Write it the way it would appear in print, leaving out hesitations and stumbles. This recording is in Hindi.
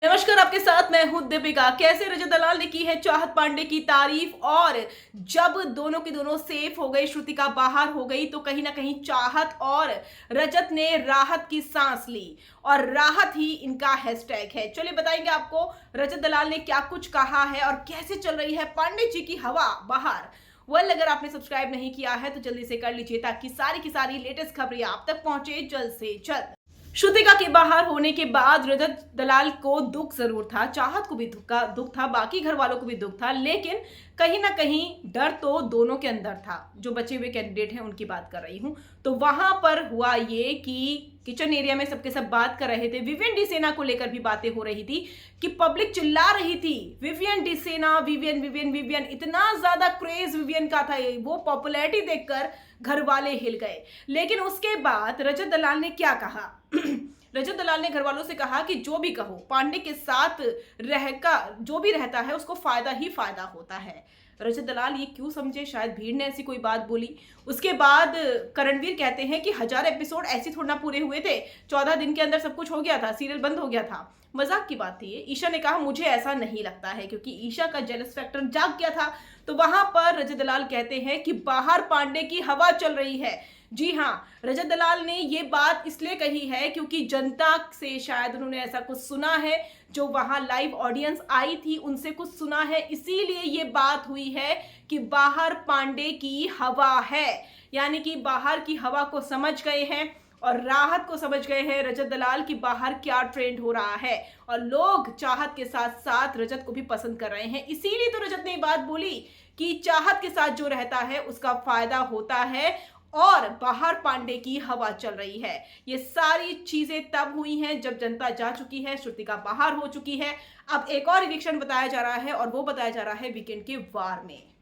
नमस्कार, आपके साथ मैं हूं दीपिका। कैसे रजत दलाल ने की है चाहत पांडे की तारीफ, और जब दोनों की दोनों सेफ हो गई, श्रुतिका बाहर हो गई, तो कहीं ना कहीं चाहत और रजत ने राहत की सांस ली, और राहत ही इनका हैशटैग है। चलिए बताएंगे आपको रजत दलाल ने क्या कुछ कहा है और कैसे चल रही है पांडे जी की हवा बाहर। अगर आपने सब्सक्राइब नहीं किया है तो जल्दी से कर लीजिए, ताकि सारी की सारी लेटेस्ट खबरें आप तक पहुंचे जल्द से जल्द। श्रुतिका के बाहर होने के बाद रजत दलाल को दुख जरूर था, चाहत को भी दुख था, बाकी घर वालों को भी दुख था, लेकिन कहीं ना कहीं डर तो दोनों के अंदर था। जो बचे हुए कैंडिडेट हैं उनकी बात कर रही हूं। तो वहां पर हुआ ये कि किचन एरिया में सबके सब बात कर रहे थे, विवियन डिसेना को लेकर भी बातें हो रही थी कि पब्लिक चिल्ला रही थी Vivian Dsena, Vivian Vivian Vivian. इतना ज्यादा क्रेज विवियन का था, वो पॉपुलैरिटी देखकर घर वाले हिल गए। लेकिन उसके बाद रजत दलाल ने क्या कहा? रजत दलाल ने घर वालों से कहा कि जो भी कहो, पांडे के साथ रहकर जो भी रहता है उसको फायदा ही फायदा होता है। रजत दलाल ये क्यों समझे, शायद भीड़ ने ऐसी कोई बात बोली। उसके बाद करणवीर कहते हैं कि 1000 एपिसोड ऐसे थोड़ा पूरे हुए थे, 14 दिन के अंदर सब कुछ हो गया था, सीरियल बंद हो गया था। मजाक की बात थी ये। ईशा ने कहा मुझे ऐसा नहीं लगता है, क्योंकि ईशा का जेलस फैक्टर जाग गया था। तो वहां पर रजत दलाल कहते हैं कि बाहर पांडे की हवा चल रही है। जी हाँ, रजत दलाल ने ये बात इसलिए कही है क्योंकि जनता से शायद उन्होंने ऐसा कुछ सुना है, जो वहां लाइव ऑडियंस आई थी उनसे कुछ सुना है, इसीलिए ये बात हुई है कि बाहर पांडे की हवा है। यानी कि बाहर की हवा को समझ गए हैं और राहत को समझ गए हैं रजत दलाल की बाहर क्या ट्रेंड हो रहा है, और लोग चाहत के साथ साथ रजत को भी पसंद कर रहे हैं। इसीलिए तो रजत ने ये बात बोली कि चाहत के साथ जो रहता है उसका फायदा होता है, और बाहर पांडे की हवा चल रही है। ये सारी चीजें तब हुई हैं जब जनता जा चुकी है, श्रुतिका बाहर हो चुकी है। अब एक और इलेक्शन बताया जा रहा है, और वो बताया जा रहा है वीकेंड के वार में।